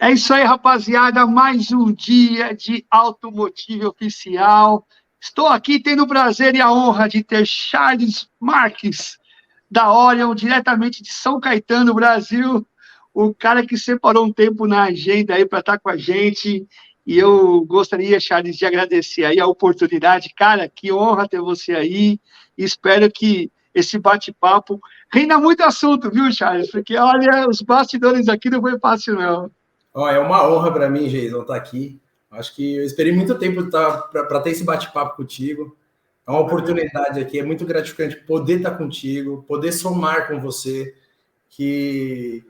É isso aí, rapaziada. Mais um dia de Automotive Oficial. Estou aqui tendo o prazer e a honra de ter Charles Marques, da Orion, diretamente de São Caetano, Brasil. O cara que separou um tempo na agenda aí para estar com a gente. E eu gostaria, Charles, de agradecer aí a oportunidade. Cara, que honra ter você aí. Espero que esse bate-papo renda muito assunto, viu, Charles? Porque, olha, os bastidores aqui não foi fácil, não. Ó, é uma honra para mim, Jason, estar aqui. Acho que eu esperei muito tempo para ter esse bate-papo contigo. É uma oportunidade aqui, é muito gratificante poder estar contigo, poder somar com você, que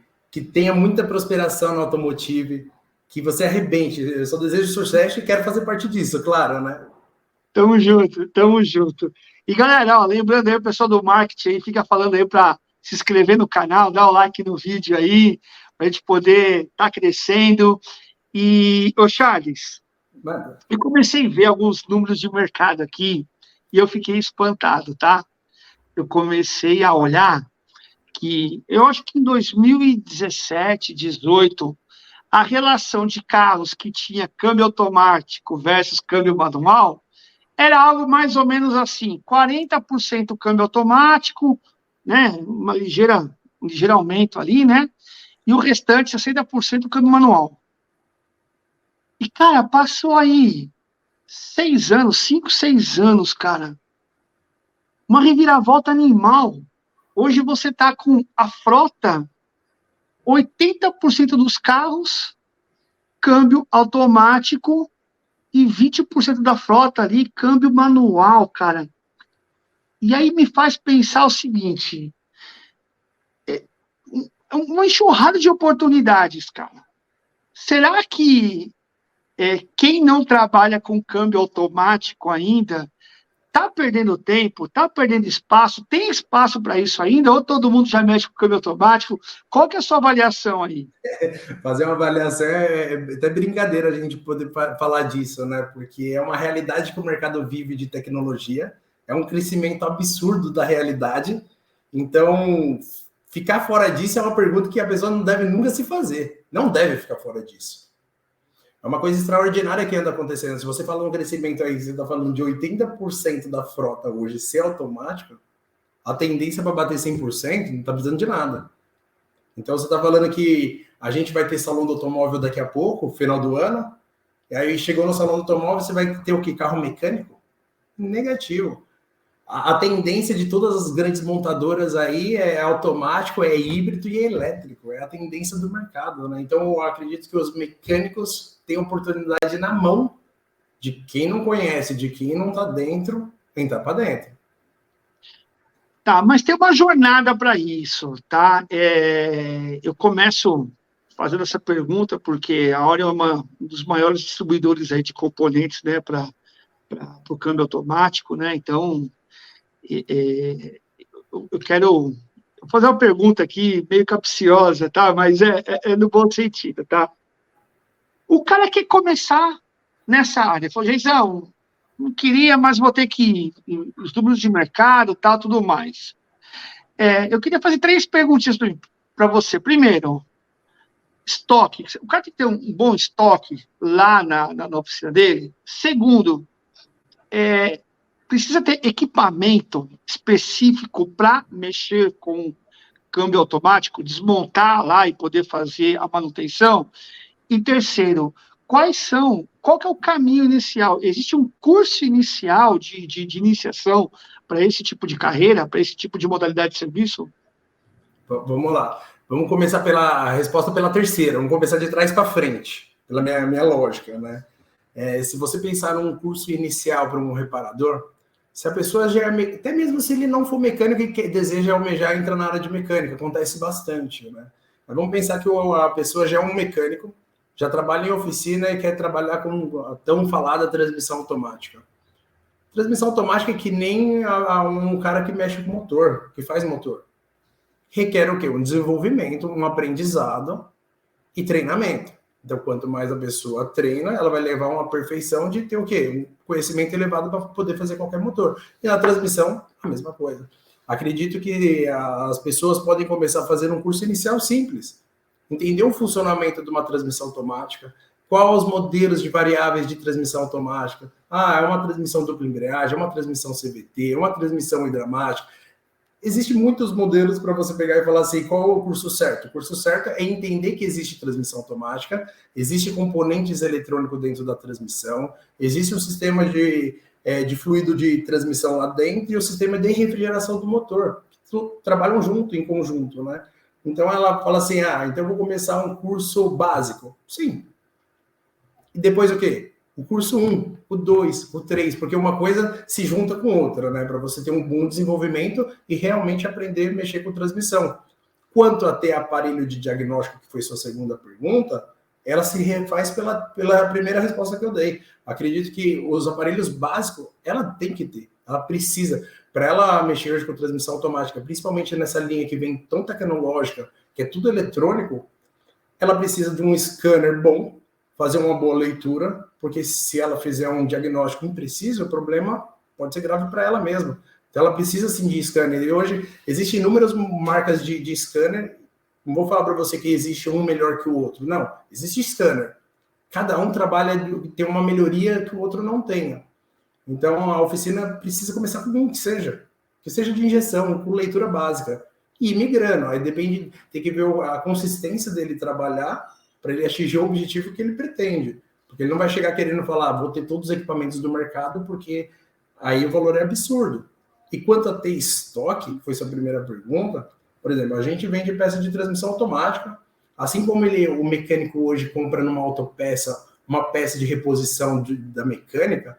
tenha muita prosperação no automotive, que você arrebente. Eu só desejo sucesso e quero fazer parte disso, claro, né? Tamo junto, tamo junto. E galera, ó, lembrando aí, o pessoal do marketing aí fica falando aí para se inscrever no canal, dar o like no vídeo aí, para a gente poder estar crescendo. E, ô Charles, Mano. eu comecei a ver alguns números de mercado aqui e eu fiquei espantado, tá? Eu comecei a olhar que eu acho que em 2017, 18, a relação de carros que tinha câmbio automático versus câmbio manual era algo mais ou menos assim, 40% câmbio automático, né, um ligeiro aumento ali, né, e o restante, 60% câmbio manual. E, cara, passou aí 6 anos, 5, 6 anos, cara, uma reviravolta animal. Hoje você está com a frota, 80% dos carros, câmbio automático, e 20% da frota ali, câmbio manual, cara. E aí me faz pensar o seguinte, uma enxurrada de oportunidades, cara. Será que quem não trabalha com câmbio automático ainda está perdendo tempo, está perdendo espaço, tem espaço para isso ainda, ou todo mundo já mexe com câmbio automático? Qual que é a sua avaliação aí? Fazer uma avaliação é até brincadeira a gente poder falar disso, né? Porque é uma realidade que o mercado vive de tecnologia, é um crescimento absurdo da realidade. Então, ficar fora disso é uma pergunta que a pessoa não deve nunca se fazer. Não deve ficar fora disso. É uma coisa extraordinária que anda acontecendo. Se você fala um crescimento aí, você está falando de 80% da frota hoje ser automática, a tendência para bater 100% não está precisando de nada. Então, você está falando que a gente vai ter salão do automóvel daqui a pouco, final do ano, e aí chegou no salão do automóvel, você vai ter o quê? Carro mecânico? Negativo. A tendência de todas as grandes montadoras aí é automático, é híbrido e é elétrico. É a tendência do mercado, né? Então, eu acredito que os mecânicos têm oportunidade na mão de quem não conhece, de quem não está dentro, entrar para dentro. Tá, mas tem uma jornada para isso, tá? Eu começo fazendo essa pergunta porque a Orion é um dos maiores distribuidores aí de componentes, né, para o câmbio automático, né? Então, eu quero fazer uma pergunta aqui meio capciosa, tá? Mas é no bom sentido, tá? O cara quer começar nessa área, falou, Geizão, não queria, mas vou ter que ir, os números de mercado, tal, tudo mais. Eu queria fazer 3 perguntas para você. Primeiro, estoque. O cara tem que ter um bom estoque lá na oficina dele. Segundo, precisa ter equipamento específico para mexer com câmbio automático, desmontar lá e poder fazer a manutenção. E terceiro, qual que é o caminho inicial? Existe um curso inicial de iniciação para esse tipo de carreira, para esse tipo de modalidade de serviço? Vamos lá. Vamos começar pela resposta pela terceira. Vamos começar de trás para frente, pela minha lógica, né? Se você pensar num curso inicial para um reparador, se a pessoa já é, até mesmo se ele não for mecânico e deseja almejar entrar na área de mecânica, acontece bastante, né? Mas vamos pensar que a pessoa já é um mecânico, já trabalha em oficina e quer trabalhar com a tão falada transmissão automática. Transmissão automática é que nem um cara que mexe com motor, que faz motor. Requer o quê? Um desenvolvimento, um aprendizado e treinamento. Então, quanto mais a pessoa treina, ela vai levar uma perfeição de ter o quê? Um conhecimento elevado para poder fazer qualquer motor. E na transmissão, a mesma coisa. Acredito que as pessoas podem começar a fazer um curso inicial simples. entender o funcionamento de uma transmissão automática, quais os modelos de variáveis de transmissão automática. É uma transmissão dupla embreagem, é uma transmissão CVT, é uma transmissão hidramática. Existem muitos modelos para você pegar e falar assim, qual é o curso certo? O curso certo é entender que existe transmissão automática, existe componentes eletrônicos dentro da transmissão, existe um sistema de fluido de transmissão lá dentro e o sistema de refrigeração do motor, que trabalham junto, em conjunto, né? Então ela fala assim, então eu vou começar um curso básico. Sim. E depois o quê? O curso 1, o 2, o 3, porque uma coisa se junta com outra, né? Para você ter um bom desenvolvimento e realmente aprender a mexer com transmissão. Quanto a ter aparelho de diagnóstico, que foi sua segunda pergunta, ela se refaz pela primeira resposta que eu dei. Acredito que os aparelhos básicos, ela tem que ter, ela precisa. Para ela mexer hoje com transmissão automática, principalmente nessa linha que vem tão tecnológica, que é tudo eletrônico, ela precisa de um scanner bom, fazer uma boa leitura, porque se ela fizer um diagnóstico impreciso, o problema pode ser grave para ela mesma. Então ela precisa sim de scanner. E hoje existem inúmeras marcas de scanner. Não vou falar para você que existe um melhor que o outro. Não, existe scanner. Cada um trabalha, tem uma melhoria que o outro não tenha. Então a oficina precisa começar com um que seja de injeção, com leitura básica. E ir migrando. Aí depende, tem que ver a consistência dele trabalhar para ele atingir o objetivo que ele pretende. Porque ele não vai chegar querendo falar, vou ter todos os equipamentos do mercado, porque aí o valor é absurdo. E quanto a ter estoque, que foi sua primeira pergunta, por exemplo, a gente vende peça de transmissão automática, assim como o mecânico hoje compra numa autopeça uma peça de reposição da mecânica,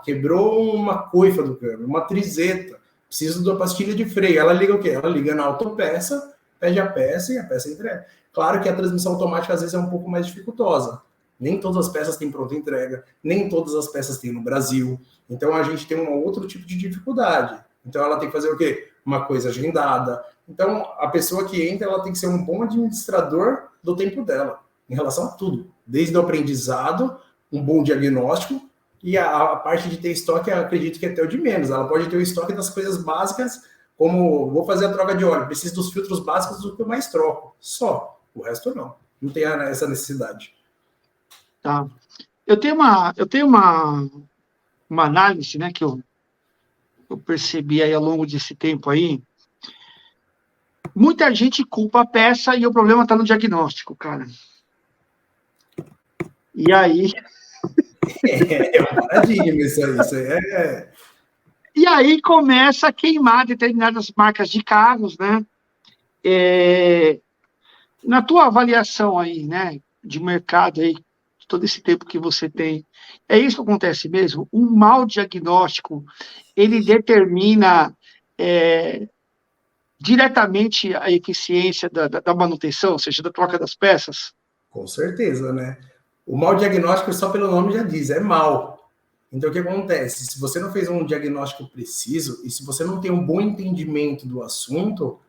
quebrou uma coifa do câmbio, uma trizeta, preciso de uma pastilha de freio. Ela liga o quê? Ela liga na autopeça, pede a peça e a peça entrega. Claro que a transmissão automática às vezes é um pouco mais dificultosa. Nem todas as peças têm pronta entrega, nem todas as peças têm no Brasil. Então a gente tem um outro tipo de dificuldade. Então ela tem que fazer o quê? Uma coisa agendada. Então a pessoa que entra, ela tem que ser um bom administrador do tempo dela, em relação a tudo. Desde o aprendizado, um bom diagnóstico, e a parte de ter estoque, eu acredito que é até o de menos. Ela pode ter o estoque das coisas básicas, como vou fazer a troca de óleo, preciso dos filtros básicos do que eu mais troco. Só. O resto não. Não tem essa necessidade. Tá. Eu tenho uma análise, né, que eu percebi aí ao longo desse tempo aí. Muita gente culpa a peça e o problema está no diagnóstico, cara. E aí... É um paradigma isso aí. E aí começa a queimar determinadas marcas de carros, né? Na tua avaliação aí, né, de mercado aí, todo esse tempo que você tem, é isso que acontece mesmo? Um mau diagnóstico, ele determina diretamente a eficiência da manutenção, ou seja, da troca das peças? Com certeza, né? O mau diagnóstico, só pelo nome já diz, é mau. Então, o que acontece? Se você não fez um diagnóstico preciso e se você não tem um bom entendimento do assunto,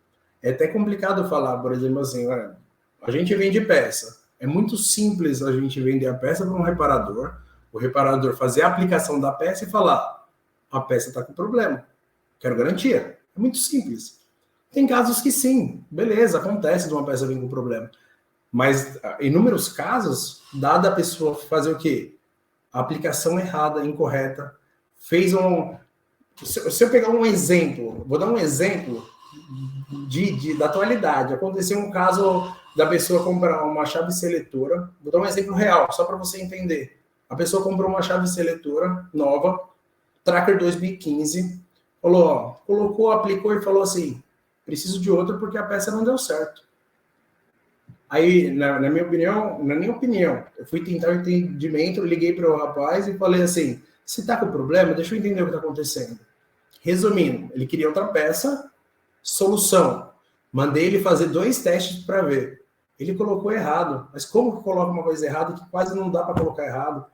é até complicado falar, por exemplo, assim, a gente vende peça. É muito simples a gente vender a peça para um reparador, o reparador fazer a aplicação da peça e falar, a peça está com problema, quero garantia. É muito simples. Tem casos que sim, beleza, acontece de uma peça vir com problema. Mas, em inúmeros casos, dada a pessoa fazer o quê? A aplicação errada, incorreta, fez um... Se eu pegar um exemplo, vou dar um exemplo da atualidade. Aconteceu um caso da pessoa comprar uma chave seletora, vou dar um exemplo real, só para você entender. A pessoa comprou uma chave seletora nova, Tracker 2015, colocou, aplicou e falou assim, preciso de outra porque a peça não deu certo. Aí, na minha opinião, eu fui tentar o entendimento, liguei para o rapaz e falei assim, se tá com problema, deixa eu entender o que está acontecendo. Resumindo, ele queria outra peça, solução. Mandei ele fazer 2 testes para ver. Ele colocou errado. Mas como que coloca uma coisa errada que quase não dá para colocar errado?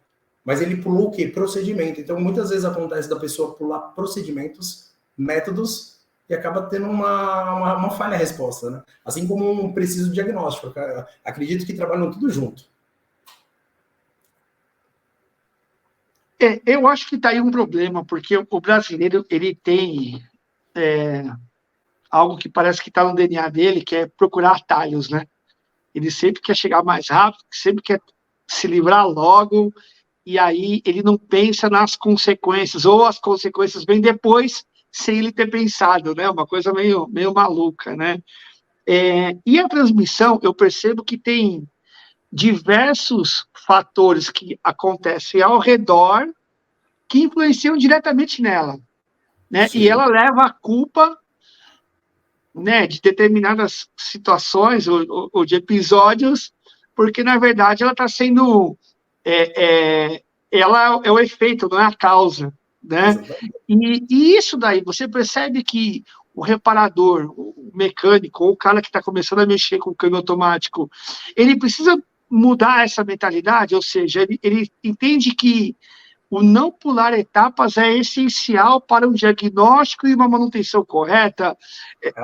Mas ele pulou o quê? Procedimento. Então, muitas vezes acontece da pessoa pular procedimentos, métodos, e acaba tendo uma falha resposta, né? Assim como um preciso diagnóstico. Acredito que trabalham tudo junto. Eu acho que está aí um problema, porque o brasileiro ele tem algo que parece que está no DNA dele, que é procurar atalhos, né? Ele sempre quer chegar mais rápido, sempre quer se livrar logo, e aí ele não pensa nas consequências, ou as consequências vêm depois, sem ele ter pensado, né? Uma coisa meio maluca, né? E a transmissão, eu percebo que tem diversos fatores que acontecem ao redor que influenciam diretamente nela, né? E Sim. ela leva a culpa, né, de determinadas situações ou de episódios, porque, na verdade, ela está sendo... ela é o efeito, não é a causa, né? Exatamente. E isso daí, você percebe que o reparador, o mecânico, ou o cara que está começando a mexer com o câmbio automático, ele precisa mudar essa mentalidade, ou seja, ele entende que o não pular etapas é essencial para um diagnóstico e uma manutenção correta.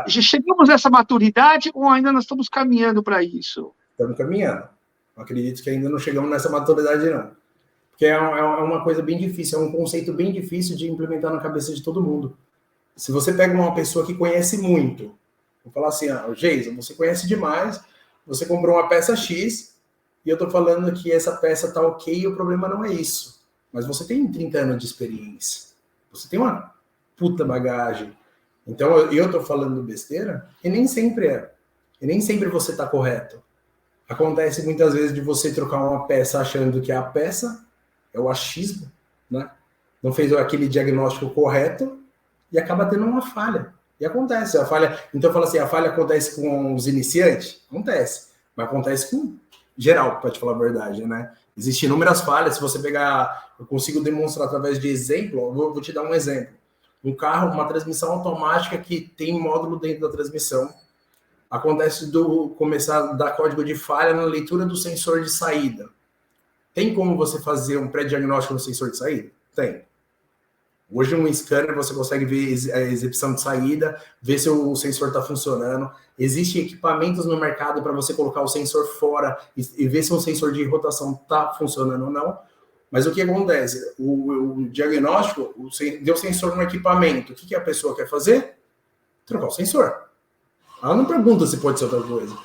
Já chegamos a essa maturidade ou ainda nós estamos caminhando para isso? Estamos caminhando. Acredito que ainda não chegamos nessa maturidade, não. Porque é uma coisa bem difícil, é um conceito bem difícil de implementar na cabeça de todo mundo. Se você pega uma pessoa que conhece muito, vou falar assim, Geisa, você conhece demais, você comprou uma peça X, e eu tô falando que essa peça tá ok, e o problema não é isso. Mas você tem 30 anos de experiência. Você tem uma puta bagagem. Então, eu tô falando besteira, e nem sempre é. E nem sempre você tá correto. Acontece muitas vezes de você trocar uma peça achando que é a peça, é o achismo, né? Não fez aquele diagnóstico correto e acaba tendo uma falha. E acontece, a falha. Então eu falo assim, a falha acontece com os iniciantes? Acontece. Mas acontece com geral, para te falar a verdade, né? Existem inúmeras falhas. Se você pegar, eu consigo demonstrar através de exemplo, vou te dar um exemplo. Um carro, uma transmissão automática que tem módulo dentro da transmissão. Acontece do começar a dar código de falha na leitura do sensor de saída. Tem como você fazer um pré-diagnóstico no sensor de saída? Tem. Hoje, um scanner, você consegue ver a exibição de saída, ver se o sensor está funcionando. Existem equipamentos no mercado para você colocar o sensor fora e ver se o sensor de rotação está funcionando ou não. Mas o que acontece? O diagnóstico, deu sensor no equipamento. O que a pessoa quer fazer? Trocar o sensor. Ela não pergunta se pode ser outra coisa.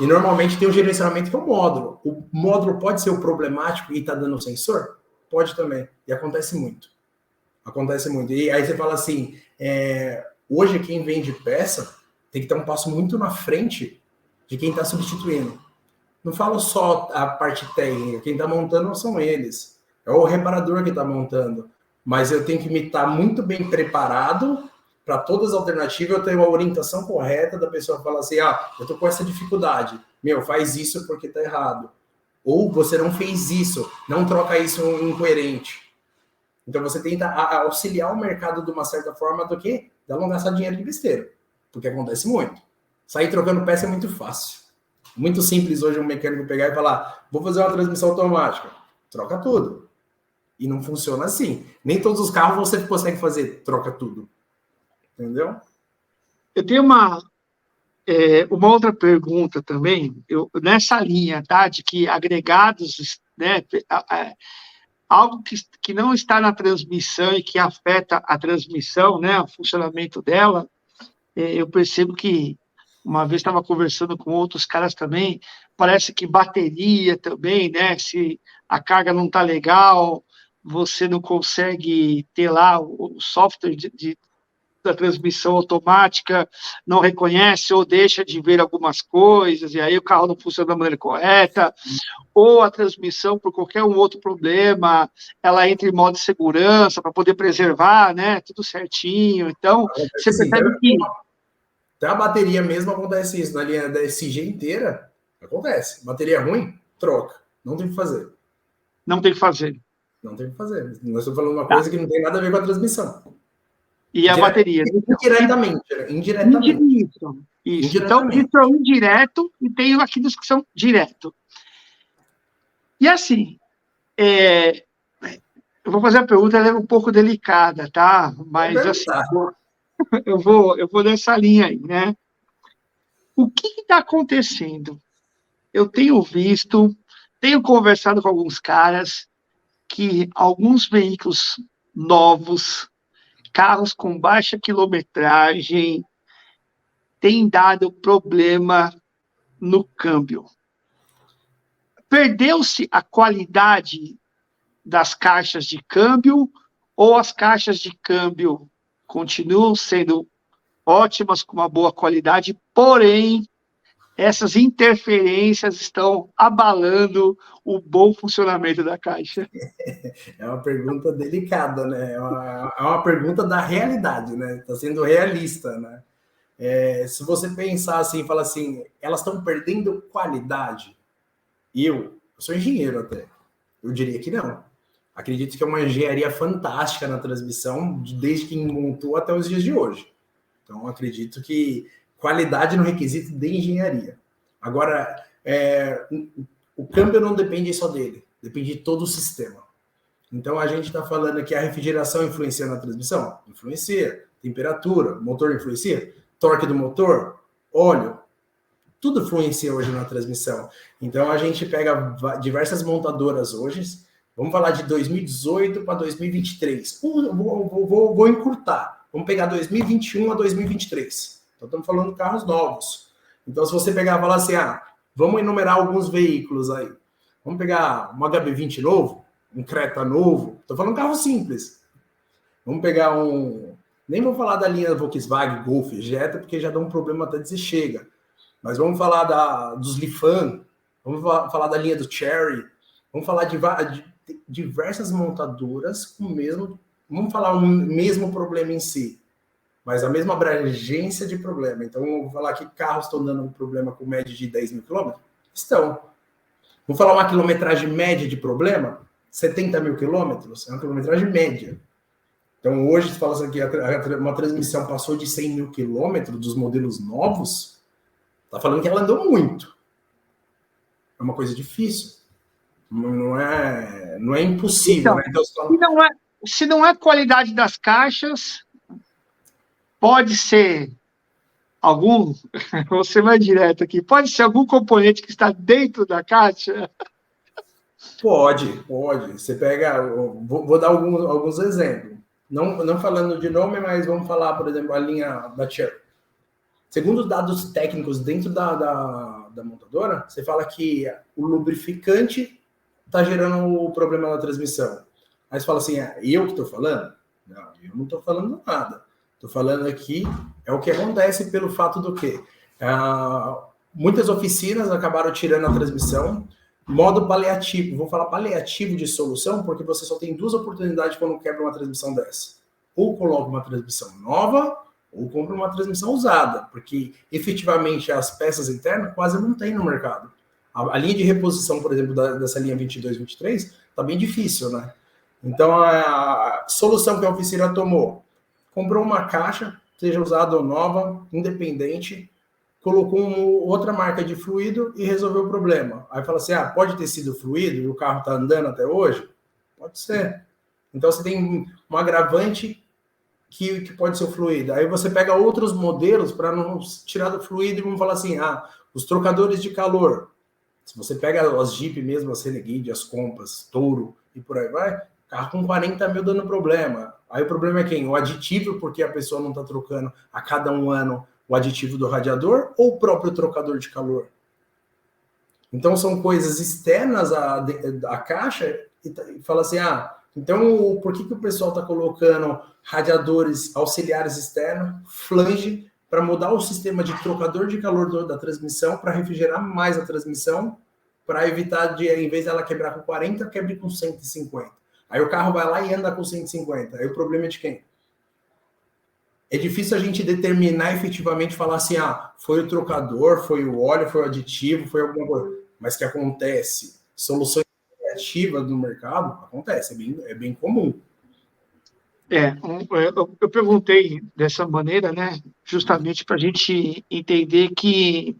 E normalmente tem um gerenciamento que é o módulo. O módulo pode ser o problemático e está dando sensor? Pode também. E acontece muito. Acontece muito. E aí você fala assim, hoje quem vende peça tem que ter um passo muito na frente de quem está substituindo. Não falo só a parte técnica, quem está montando são eles. É o reparador que está montando. Mas eu tenho que me estar muito bem preparado para todas as alternativas, eu tenho uma orientação correta da pessoa falar assim, eu tô com essa dificuldade, faz isso porque tá errado. Ou você não fez isso, não troca isso incoerente. Então você tenta auxiliar o mercado de uma certa forma do que dá não gastar dinheiro de besteira, porque acontece muito. Sair trocando peça é muito fácil. Muito simples hoje um mecânico pegar e falar, vou fazer uma transmissão automática. Troca tudo. E não funciona assim. Nem todos os carros você consegue fazer troca tudo. Entendeu? Eu tenho uma outra pergunta também, nessa linha, tá, de que agregados, né, algo que não está na transmissão e que afeta a transmissão, né, o funcionamento dela, eu percebo que, uma vez estava conversando com outros caras também, parece que bateria também, né, se a carga não está legal, você não consegue ter lá o software da transmissão automática não reconhece ou deixa de ver algumas coisas, e aí o carro não funciona da maneira correta, ou a transmissão, por qualquer um outro problema, ela entra em modo de segurança para poder preservar, né, tudo certinho. Então, você Sim, percebe que... Até a bateria mesmo acontece isso, na linha da SG inteira, acontece. Bateria ruim, troca. Não tem o que fazer. Não tem o que fazer. Não tem o que fazer. Nós estamos falando uma coisa que não tem nada a ver com a transmissão. E a bateria? Indiretamente, né? Indiretamente. Isso. Então, isso é o indireto e tem aqueles que são direto. E assim, eu vou fazer a pergunta, ela é um pouco delicada, tá? Mas assim, eu vou nessa linha aí, né? O que está acontecendo? Eu tenho visto, tenho conversado com alguns caras que alguns veículos novos, carros com baixa quilometragem, têm dado problema no câmbio. perdeu-se a qualidade das caixas de câmbio ou as caixas de câmbio continuam sendo ótimas, com uma boa qualidade, porém, essas interferências estão abalando o bom funcionamento da caixa? É uma pergunta delicada, né? É uma pergunta da realidade, né? Está sendo realista, né? Se você pensar assim, fala assim, elas estão perdendo qualidade. Eu sou engenheiro até. Eu diria que não. Acredito que é uma engenharia fantástica na transmissão, desde que montou até os dias de hoje. Então, acredito que qualidade no requisito de engenharia. Agora, o câmbio não depende só dele, depende de todo o sistema. Então, a gente está falando que a refrigeração influencia na transmissão? Influencia. Temperatura, motor influencia? Torque do motor, óleo, tudo influencia hoje na transmissão. Então, a gente pega diversas montadoras hoje, vamos falar de 2018 para 2023. Vou encurtar. Vamos pegar 2021 a 2023. Então, estamos falando de carros novos. Então, se você pegar e falar assim, vamos enumerar alguns veículos aí. Vamos pegar um HB20 novo, um Creta novo. Estou falando de carro simples. Vamos pegar nem vou falar da linha Volkswagen, Golf, Jetta, porque já dá um problema até dizer chega. Mas vamos falar dos Lifan, vamos falar da linha do Chery, vamos falar de diversas montadoras com o mesmo, vamos falar o mesmo problema em si, mas a mesma abrangência de problema. Então, eu vou falar que carros estão dando um problema com média de 10 mil quilômetros? Estão. Vou falar uma quilometragem média de problema? 70 mil quilômetros? É uma quilometragem média. Então, hoje, se fala assim que uma transmissão passou de 100 mil quilômetros dos modelos novos, está falando que ela andou muito. É uma coisa difícil. Não é impossível. Então, né? Então, se não é a qualidade das caixas, pode ser vou ser mais direto aqui, pode ser algum componente que está dentro da caixa? Pode. Você pega, vou dar alguns exemplos. Não falando de nome, mas vamos falar, por exemplo, a linha da Chery. Segundo os dados técnicos dentro da montadora, você fala que o lubrificante está gerando o problema na transmissão. Aí você fala assim, eu que estou falando? Não, eu não estou falando nada. Estou falando aqui, é o que acontece pelo fato do quê? Muitas oficinas acabaram tirando a transmissão, modo paliativo. Vou falar paliativo de solução, porque você só tem duas oportunidades quando quebra uma transmissão dessa. Ou coloca uma transmissão nova, ou compra uma transmissão usada, porque efetivamente as peças internas quase não tem no mercado. A linha de reposição, por exemplo, dessa linha 22, 23, está bem difícil, né? Então, a solução que a oficina tomou, comprou uma caixa, seja usada ou nova, independente, colocou outra marca de fluido e resolveu o problema. Aí fala assim, pode ter sido fluido e o carro está andando até hoje? Pode ser. Então, você tem um agravante que pode ser o fluido. Aí você pega outros modelos para não tirar do fluido e vamos falar assim, os trocadores de calor. Se você pega as Jeep mesmo, as Renegade, as Compass, Touro e por aí vai, carro com 40 mil dando problema. Aí o problema é quem? O aditivo, porque a pessoa não está trocando a cada um ano o aditivo do radiador ou o próprio trocador de calor. Então são coisas externas à caixa e fala assim, então por que o pessoal está colocando radiadores auxiliares externos, flange, para mudar o sistema de trocador de calor da transmissão, para refrigerar mais a transmissão, para evitar em vez dela quebrar com 40, quebre com 150. Aí o carro vai lá e anda com 150. Aí o problema é de quem? É difícil a gente determinar efetivamente, falar assim, foi o trocador, foi o óleo, foi o aditivo, foi alguma coisa. Mas que acontece, soluções criativas no mercado, acontece, é bem comum. Eu perguntei dessa maneira, né, justamente para a gente entender que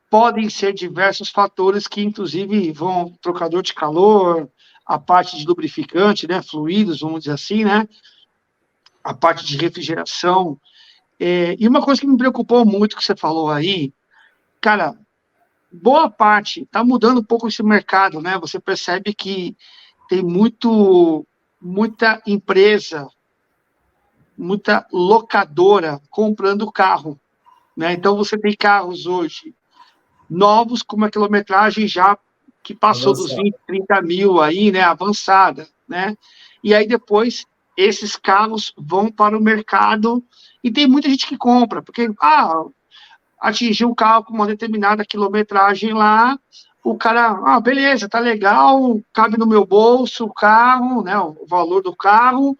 podem ser diversos fatores que, inclusive, trocador de calor, a parte de lubrificante, né, fluidos, vamos dizer assim, né, a parte de refrigeração. E uma coisa que me preocupou muito que você falou aí, cara, boa parte, está mudando um pouco esse mercado, né, você percebe que tem muita empresa, muita locadora comprando carro, né? Então você tem carros hoje novos com uma quilometragem já que passou dos Avançado. 20, 30 mil aí, né, avançada, né? E aí depois esses carros vão para o mercado e tem muita gente que compra, porque atingiu o carro com uma determinada quilometragem lá, o cara, beleza, tá legal, cabe no meu bolso o carro, né, o valor do carro,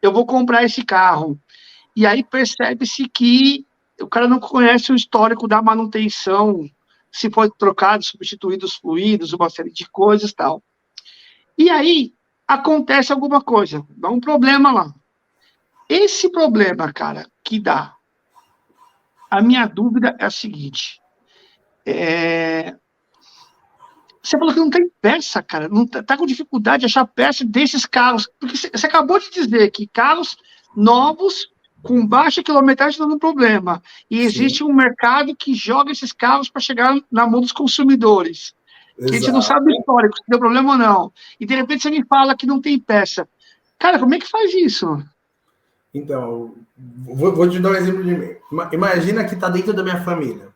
eu vou comprar esse carro. E aí percebe-se que o cara não conhece o histórico da manutenção, se foi trocado, substituído os fluidos, uma série de coisas e tal. E aí acontece alguma coisa, dá um problema lá. Esse problema, cara, que dá, a minha dúvida é a seguinte, você falou que não tem peça, cara, não tá com dificuldade de achar peça desses carros, porque você acabou de dizer que carros novos com baixa quilometragem não dão problema. E existe Sim, um mercado que joga esses carros para chegar na mão dos consumidores. Que a gente não sabe o exato. histórico, se deu problema ou não. E de repente você me fala que não tem peça. Cara, como é que faz isso? Então, vou te dar um exemplo de mim. Imagina que está dentro da minha família.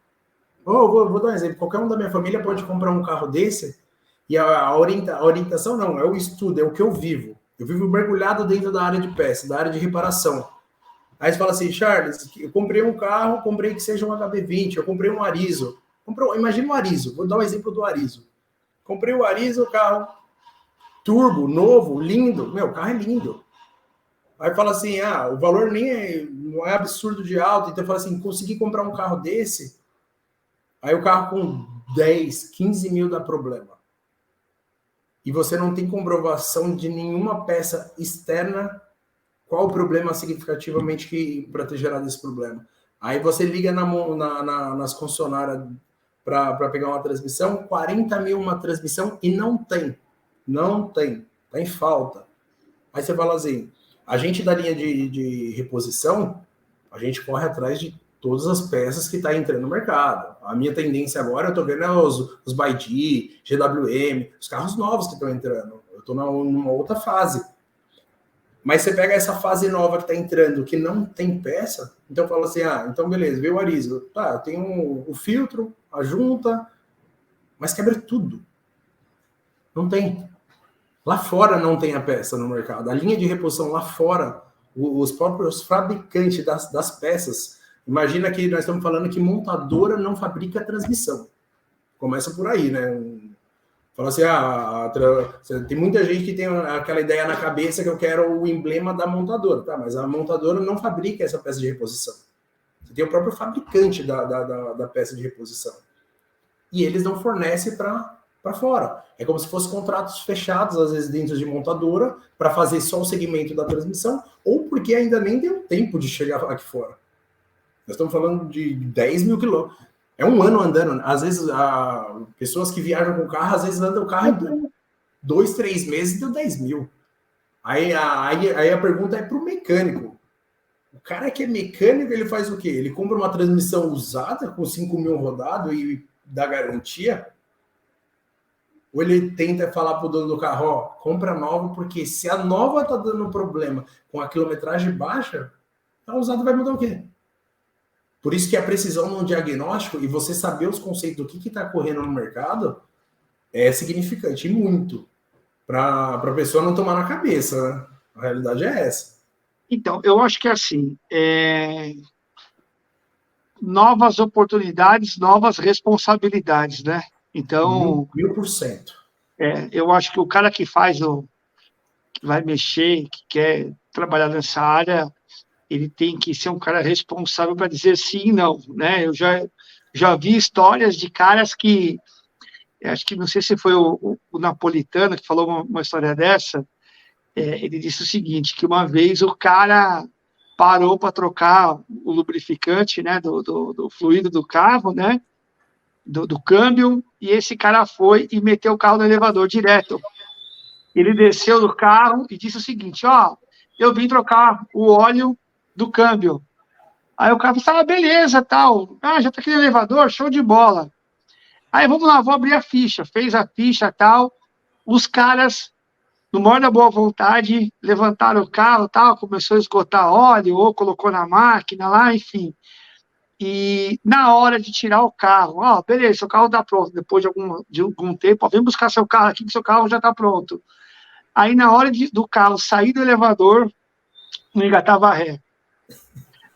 Vou dar um exemplo. Qualquer um da minha família pode comprar um carro desse e a orientação não, é o estudo, é o que eu vivo. Eu vivo mergulhado dentro da área de peça, da área de reparação. Aí você fala assim, Charles, eu comprei um carro, comprei que seja um HB20, eu comprei um Arizo. Imagina um Arizo, vou dar um exemplo do Arizo. Comprei o Arizo, o carro turbo, novo, lindo. Meu, o carro é lindo. Aí fala assim, o valor não é absurdo de alto, então fala assim, consegui comprar um carro desse, aí o carro com 10, 15 mil dá problema. E você não tem comprovação de nenhuma peça externa qual o problema significativamente para ter gerado esse problema. Aí você liga nas concessionárias para pegar uma transmissão, 40 mil uma transmissão e não tem. Não tem. Está em falta. Aí você fala assim, a gente da linha de reposição, a gente corre atrás de todas as peças que está entrando no mercado. A minha tendência agora, eu estou vendo os BYD, GWM, os carros novos que estão entrando. Eu estou numa outra fase. Mas você pega essa fase nova que está entrando, que não tem peça, então fala assim, então beleza, veio o Arizo. Tá, eu tenho o filtro, a junta, mas quebra tudo. Não tem. Lá fora não tem a peça no mercado. A linha de reposição lá fora, os próprios fabricantes das peças, imagina que nós estamos falando que montadora não fabrica transmissão. Começa por aí, né? Fala assim, tem muita gente que tem aquela ideia na cabeça que eu quero o emblema da montadora, tá? Mas a montadora não fabrica essa peça de reposição. Você tem o próprio fabricante da peça de reposição. E eles não fornecem para fora. É como se fossem contratos fechados, às vezes dentro de montadora, para fazer só o segmento da transmissão, ou porque ainda nem deu tempo de chegar aqui fora. Nós estamos falando de 10 mil quilômetros. É um ano andando. Às vezes, pessoas que viajam com carro, às vezes andam o carro em 2, 3 meses e deu 10 mil. Aí a pergunta é para o mecânico. O cara que é mecânico, ele faz o quê? Ele compra uma transmissão usada com 5 mil rodado e dá garantia? Ou ele tenta falar para o dono do carro, compra nova, porque se a nova está dando problema com a quilometragem baixa, a usada vai mudar o quê? Por isso que a precisão no diagnóstico e você saber os conceitos do que está correndo no mercado é significante, e muito, para a pessoa não tomar na cabeça, né? A realidade é essa. Então, eu acho que assim, novas oportunidades, novas responsabilidades, né? Então, 1000%. eu acho que o cara que que vai mexer, que quer trabalhar nessa área, ele tem que ser um cara responsável para dizer sim e não, né? Eu já vi histórias de caras que, acho que não sei se foi o Napolitano que falou uma história dessa, ele disse o seguinte, que uma vez o cara parou para trocar o lubrificante, né, do fluido do carro, né, do câmbio, e esse cara foi e meteu o carro no elevador direto. Ele desceu do carro e disse o seguinte, eu vim trocar o óleo do câmbio. Aí o cara falou, beleza, tal, já tá aqui no elevador, show de bola. Aí vamos lá, vou abrir a ficha. Fez a ficha, tal, os caras, no maior da boa vontade, levantaram o carro, tal, começou a esgotar óleo, ou colocou na máquina lá, enfim. E na hora de tirar o carro, ó, beleza, seu carro está pronto. Depois de algum tempo, ó, vem buscar seu carro aqui, que seu carro já está pronto. Aí na hora do carro sair do elevador, não engatava ré.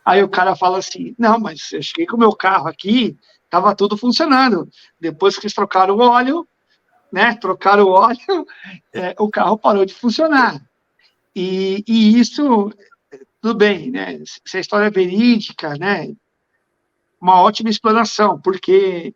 Aí o cara fala assim, não, mas eu cheguei com o meu carro aqui, estava tudo funcionando. Depois que eles trocaram o óleo, né, o carro parou de funcionar. E isso, tudo bem, né, se a história é verídica, né, uma ótima explanação, porque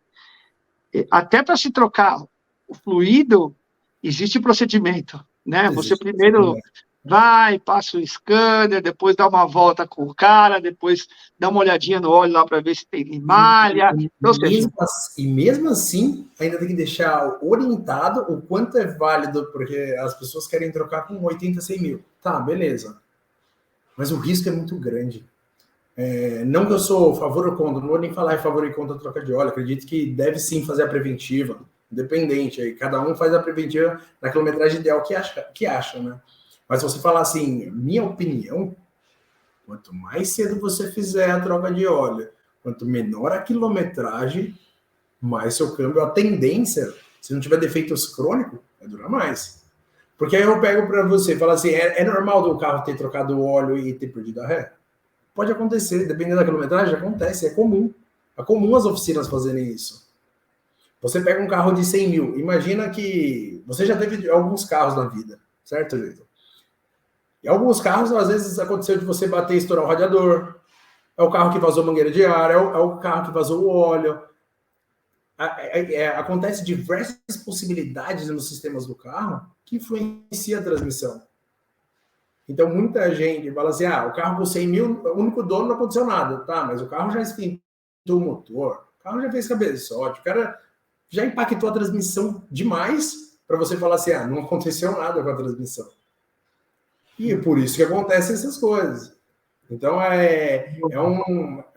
até para se trocar o fluido, existe procedimento, né? Você Existe. primeiro vai, passa o scanner, depois dá uma volta com o cara, depois dá uma olhadinha no óleo lá para ver se tem limalha. Ou seja, E mesmo assim, ainda tem que deixar orientado o quanto é válido, porque as pessoas querem trocar com 80, 100 mil. Tá, beleza. Mas o risco é muito grande. Não que eu sou a favor ou contra, não vou nem falar em favor e contra a troca de óleo. Acredito que deve sim fazer a preventiva, independente. Aí cada um faz a preventiva na quilometragem ideal que acha, né? Mas se você falar assim, minha opinião, quanto mais cedo você fizer a troca de óleo, quanto menor a quilometragem, mais seu câmbio, a tendência, se não tiver defeitos crônicos, vai durar mais. Porque aí eu pego para você e falo assim, é normal do carro ter trocado o óleo e ter perdido a ré? Pode acontecer, dependendo da quilometragem, acontece, é comum. É comum as oficinas fazerem isso. Você pega um carro de 100 mil, imagina que você já teve alguns carros na vida, certo, Vitor? E alguns carros, às vezes, aconteceu de você bater e estourar o radiador, é o carro que vazou mangueira de ar, é o carro que vazou o óleo. Acontece diversas possibilidades nos sistemas do carro que influenciam a transmissão. Então, muita gente fala assim, o carro com 100 mil, o único dono não aconteceu nada. Tá, mas o carro já esquentou o motor, o carro já fez cabeçote, o cara já impactou a transmissão demais para você falar assim, não aconteceu nada com a transmissão. E é por isso que acontecem essas coisas. Então, é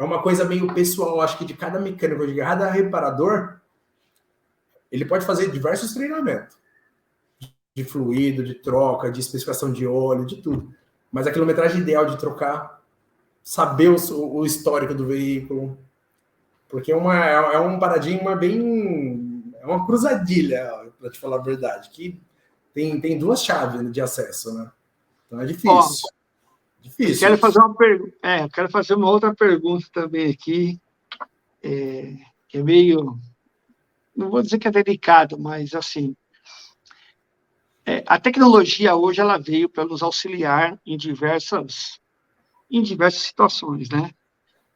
uma coisa meio pessoal, acho que de cada mecânico, de cada reparador, ele pode fazer diversos treinamentos de fluido, de troca, de especificação de óleo, de tudo. Mas a quilometragem ideal de trocar, saber o histórico do veículo, porque é um paradigma bem... É uma cruzadilha, para te falar a verdade, que tem duas chaves de acesso, né? Então é difícil. Difícil. Quero fazer uma outra pergunta também aqui, que é meio... Não vou dizer que é delicado, mas assim... a tecnologia hoje ela veio para nos auxiliar em diversas situações, né?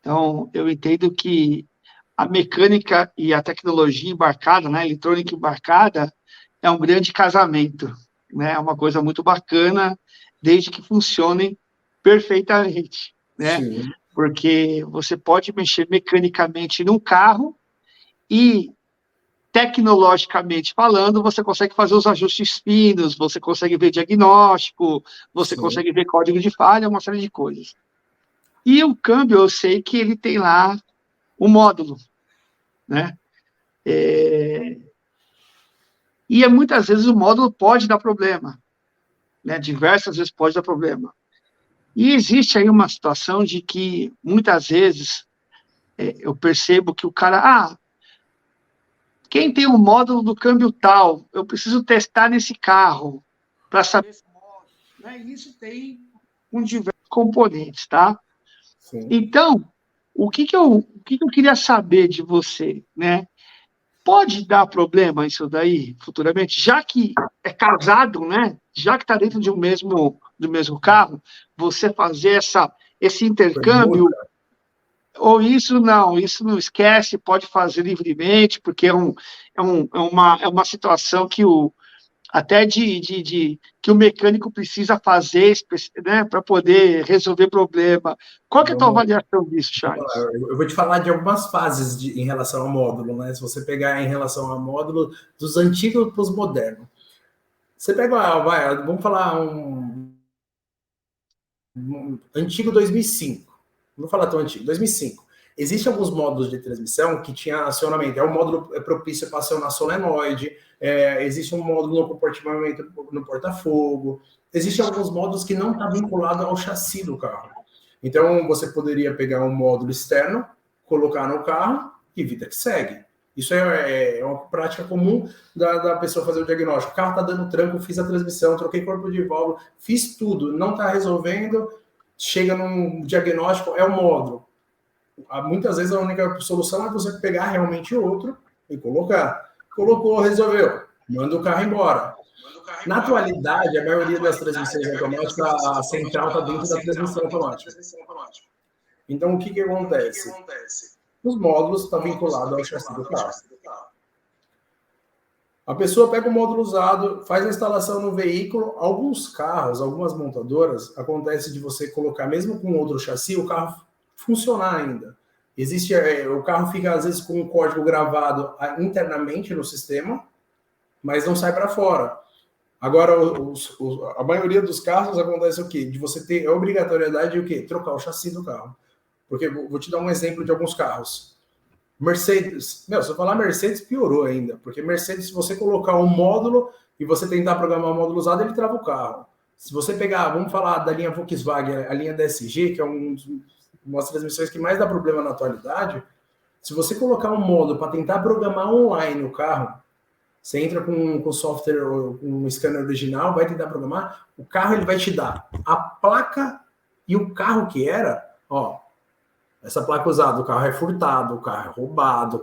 Então, eu entendo que a mecânica e a tecnologia embarcada, né, a eletrônica embarcada, é um grande casamento, né? É uma coisa muito bacana, desde que funcionem perfeitamente, né? Sim. Porque você pode mexer mecanicamente num carro e tecnologicamente falando, você consegue fazer os ajustes finos, você consegue ver diagnóstico, você consegue ver código de falha, uma série de coisas. E o câmbio, eu sei que ele tem lá o módulo, né? E muitas vezes o módulo pode dar problema, né? Diversas vezes pode dar problema. E existe aí uma situação de que, muitas vezes, eu percebo que o cara, quem tem o módulo do câmbio tal, eu preciso testar nesse carro para saber esse módulo, né? E isso tem diversos componentes, tá? Sim. Então, o que eu queria saber de você, né? Pode dar problema isso daí futuramente, já que é casado, né? Já que está dentro do mesmo carro, você fazer esse intercâmbio, ou isso não esquece, pode fazer livremente, porque é uma situação que até que o mecânico precisa fazer, né, para poder resolver problema. Qual que é a tua avaliação disso, Charles? Eu vou te falar de algumas fases em relação ao módulo, né? Se você pegar em relação ao módulo dos antigos para os modernos. Você pega, vamos falar um antigo 2005. Não vou falar tão antigo, 2005. Existem alguns módulos de transmissão que tinha acionamento. É um módulo propício para acionar solenoide, existe um módulo no compartimento no porta-fogo. Existem alguns módulos que não estão vinculados ao chassi do carro. Então, você poderia pegar um módulo externo, colocar no carro e vida que segue. Isso é uma prática comum da pessoa fazer o diagnóstico. O carro está dando tranco, fiz a transmissão, troquei corpo de válvula, fiz tudo, não está resolvendo, chega num diagnóstico, é o módulo. Muitas vezes a única solução é você pegar realmente outro e colocar. Colocou, resolveu, manda o carro embora. Na atualidade, a maioria das transmissões automáticas, a central está dentro da transmissão automática. Então, o que acontece? Os módulos estão vinculados ao chassi do carro. A pessoa pega o módulo usado, faz a instalação no veículo. Alguns carros, algumas montadoras, acontece de você colocar, mesmo com outro chassi, o carro funcionar ainda. O carro fica, às vezes, com um código gravado internamente no sistema, mas não sai para fora. Agora, a maioria dos casos acontece o quê? De você ter a obrigatoriedade de o quê? Trocar o chassi do carro. Porque vou te dar um exemplo de alguns carros. Mercedes, se eu falar Mercedes, piorou ainda. Porque Mercedes, se você colocar um módulo e você tentar programar um módulo usado, ele trava o carro. Se você pegar, vamos falar da linha Volkswagen, a linha DSG, que é uma das transmissões que mais dá problema na atualidade, se você colocar um módulo para tentar programar online o carro, você entra com software, com um scanner original, vai tentar programar, o carro ele vai te dar a placa e o carro que era, essa placa usada, o carro é furtado, o carro é roubado,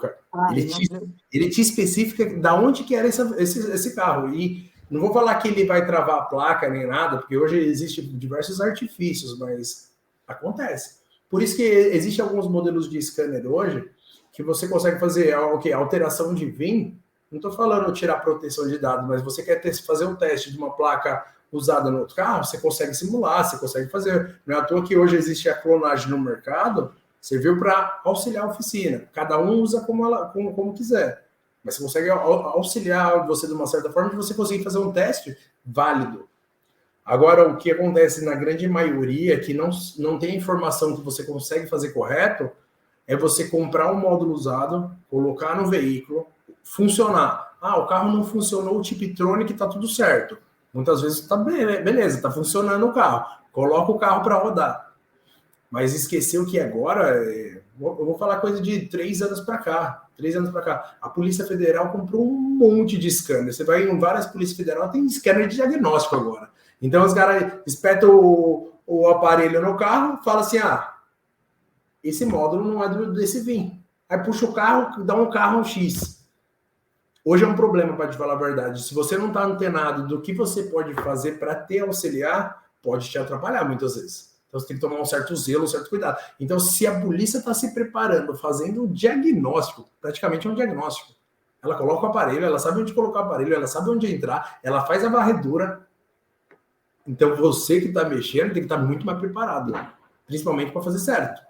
ele te especifica da onde que era esse carro. E não vou falar que ele vai travar a placa nem nada, porque hoje existem diversos artifícios, mas acontece. Por isso que existem alguns modelos de scanner hoje que você consegue fazer alteração de VIN. Não estou falando tirar proteção de dados, mas você quer fazer um teste de uma placa usada no outro carro, você consegue simular, você consegue fazer. Não é à toa que hoje existe a clonagem no mercado, serviu para auxiliar a oficina. Cada um usa como quiser. Mas você consegue auxiliar você de uma certa forma de você conseguir fazer um teste válido. Agora, o que acontece na grande maioria, que não tem informação que você consegue fazer correto, é você comprar um módulo usado, colocar no veículo, funcionar. O carro não funcionou, o Tiptronic está tudo certo. Muitas vezes está beleza, está funcionando o carro. Coloca o carro para rodar. Mas esqueceu que agora, eu vou falar coisa de 3 anos para cá. 3 anos para cá. A Polícia Federal comprou um monte de scanner. Você vai em várias polícias federais, tem scanner de diagnóstico agora. Então os caras espetam o aparelho no carro, fala assim, esse módulo não é desse VIN. Aí puxa o carro, dá um carro X. Hoje é um problema, para te falar a verdade. Se você não está antenado do que você pode fazer para te auxiliar, pode te atrapalhar muitas vezes. Então você tem que tomar um certo zelo, um certo cuidado. Então, se a polícia está se preparando, fazendo um diagnóstico, praticamente é um diagnóstico. Ela coloca o aparelho, ela sabe onde colocar o aparelho, ela sabe onde entrar, ela faz a varredura. Então, você que está mexendo tem que estar muito mais preparado, principalmente para fazer certo.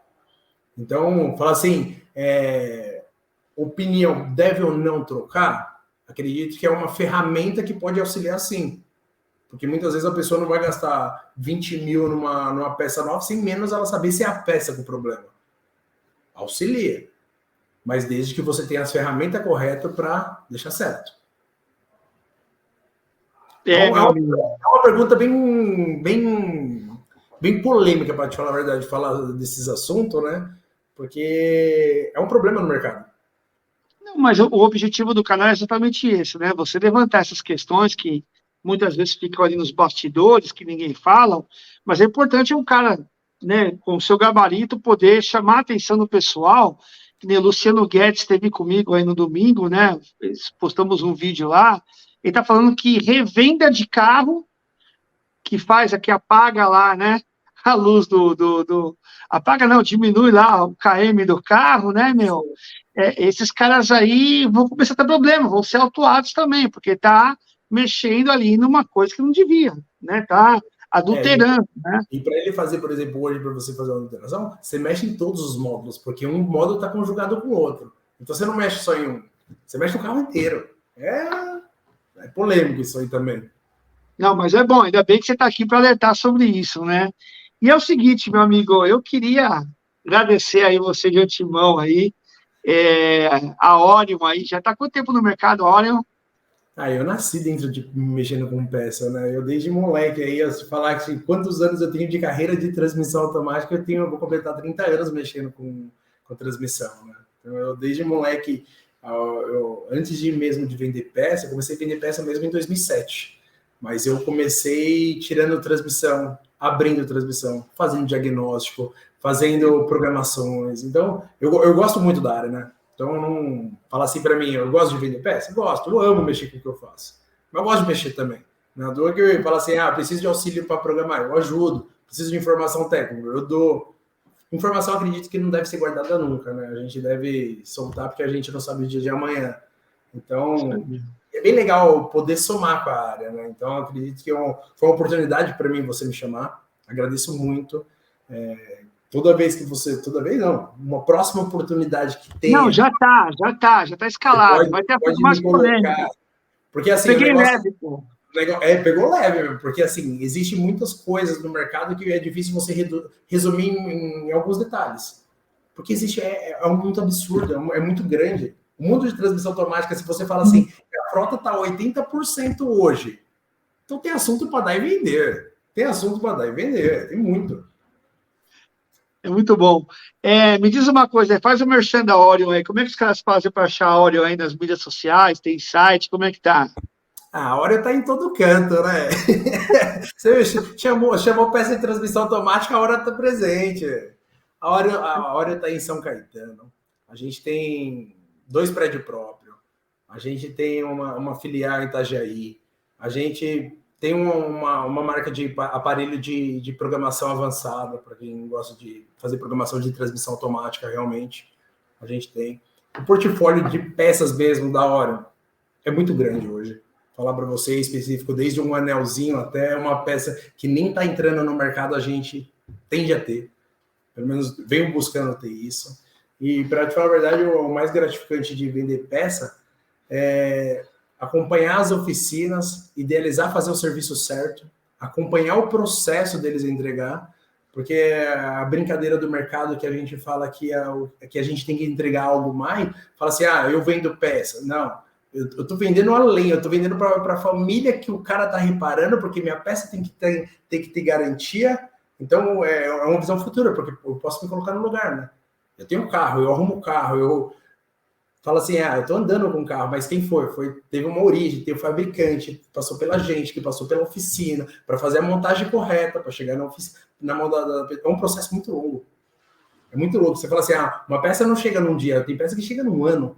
Então, fala assim, opinião, deve ou não trocar? Acredito que é uma ferramenta que pode auxiliar sim. Porque muitas vezes a pessoa não vai gastar 20 mil numa peça nova, sem menos ela saber se é a peça com problema. Auxilia. Mas desde que você tenha as ferramentas corretas para deixar certo. É uma pergunta bem polêmica, para te falar a verdade, falar desses assuntos, né? Porque é um problema no mercado. Não, mas o objetivo do canal é exatamente esse, né? Você levantar essas questões que muitas vezes ficam ali nos bastidores, que ninguém fala, mas é importante um cara, né, com o seu gabarito, poder chamar a atenção do pessoal, que nem o Luciano Guedes esteve comigo aí no domingo, né, postamos um vídeo lá, ele está falando que revenda de carro, que faz aqui, apaga lá, né, a luz apaga não, diminui lá o KM do carro, né, meu, esses caras aí vão começar a ter problema, vão ser autuados também, porque tá mexendo ali numa coisa que não devia, né? Tá adulterando, né? E para ele fazer, por exemplo, hoje, para você fazer uma adulteração, você mexe em todos os módulos, porque um módulo está conjugado com o outro. Então você não mexe só em um, você mexe no carro inteiro. É polêmico isso aí também. Não, mas é bom, ainda bem que você está aqui para alertar sobre isso, né? E é o seguinte, meu amigo, eu queria agradecer aí você de antemão aí, a Orion aí, já está quanto tempo no mercado, a Orion? Eu nasci dentro de mexendo com peça, né? Eu desde moleque aí, se falar que quantos anos eu tenho de carreira de transmissão automática, eu vou completar 30 anos mexendo com com a transmissão, né? Então, eu, desde moleque, antes mesmo de vender peça, eu comecei a vender peça mesmo em 2007. Mas eu comecei tirando transmissão, abrindo transmissão, fazendo diagnóstico, fazendo programações. Então, eu gosto muito da área, né? Então, não fala assim para mim, eu gosto de vender peça? Gosto, eu amo mexer com o que eu faço. Mas eu gosto de mexer também. Não é dor que eu falo assim, preciso de auxílio para programar, eu ajudo. Preciso de informação técnica, eu dou. Informação, acredito que não deve ser guardada nunca, né? A gente deve soltar porque a gente não sabe o dia de amanhã. Então, é bem legal poder somar com a área, né? Então, acredito que foi uma oportunidade para mim você me chamar. Agradeço muito. Toda vez que você... Toda vez não. Uma próxima oportunidade que tenha... Não, já tá escalado. Vai ter pode mais me colocar. polêmica. Porque assim, Peguei leve, pô. Pegou leve, porque assim, existem muitas coisas no mercado que é difícil você resumir em alguns detalhes. Porque existe, um mundo absurdo, é muito grande. O mundo de transmissão automática, se você fala assim, a frota está 80% hoje, então tem assunto para dar e vender. Tem muito. É muito bom. Me diz uma coisa, faz o merchan da Orion aí. Como é que os caras fazem para achar a Orion aí nas mídias sociais? Tem site? Como é que tá? A Oreo tá em todo canto, né? Você chamou peça de transmissão automática, a Oreo tá presente. A Oreo tá em São Caetano. A gente tem 2 prédios próprios. A gente tem uma filial em Itajaí. A gente tem uma marca de aparelho de programação avançada, para quem gosta de fazer programação de transmissão automática, realmente. A gente tem. O portfólio de peças mesmo da Oreo é muito grande hoje. Falar para você em específico, desde um anelzinho até uma peça que nem está entrando no mercado, a gente tende a ter. Pelo menos venho buscando ter isso. E, para te falar a verdade, o mais gratificante de vender peça é acompanhar as oficinas, idealizar fazer o serviço certo, acompanhar o processo deles entregar, porque a brincadeira do mercado que a gente fala que a gente tem que entregar algo mais, fala assim, eu vendo peça. Não. Eu estou vendendo além, eu estou vendendo para a família que o cara está reparando, porque minha peça tem que ter garantia. Então, é uma visão futura, porque eu posso me colocar no lugar, né? Eu tenho um carro, eu arrumo o carro, eu falo assim, eu estou andando com o carro, mas quem foi? Teve uma origem, teve o fabricante, passou pela gente, que passou pela oficina, para fazer a montagem correta, para chegar na oficina, é um processo muito longo. É muito louco. Você fala assim, uma peça não chega num dia, tem peça que chega num ano.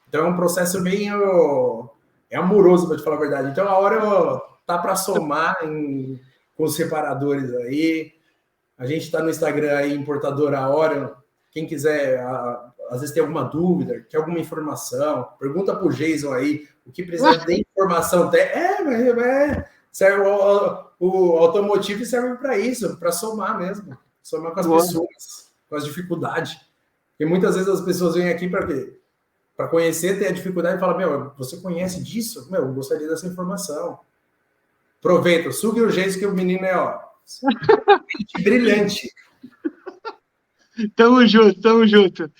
Então é um processo meio amoroso, para te falar a verdade. Então a hora tá para somar com os reparadores aí. A gente está no Instagram aí, importadora Orion. Quem quiser, às vezes tem alguma dúvida, quer alguma informação, pergunta para o Jason aí o que precisa de informação. Serve, o automotivo serve para isso, para somar mesmo. Somar com as pessoas, com as dificuldades. E muitas vezes as pessoas vêm aqui para quê? Para conhecer, tem a dificuldade e fala, você conhece disso? Eu gostaria dessa informação. Aproveita, sugue o jeito que o menino é, brilhante. Tamo junto.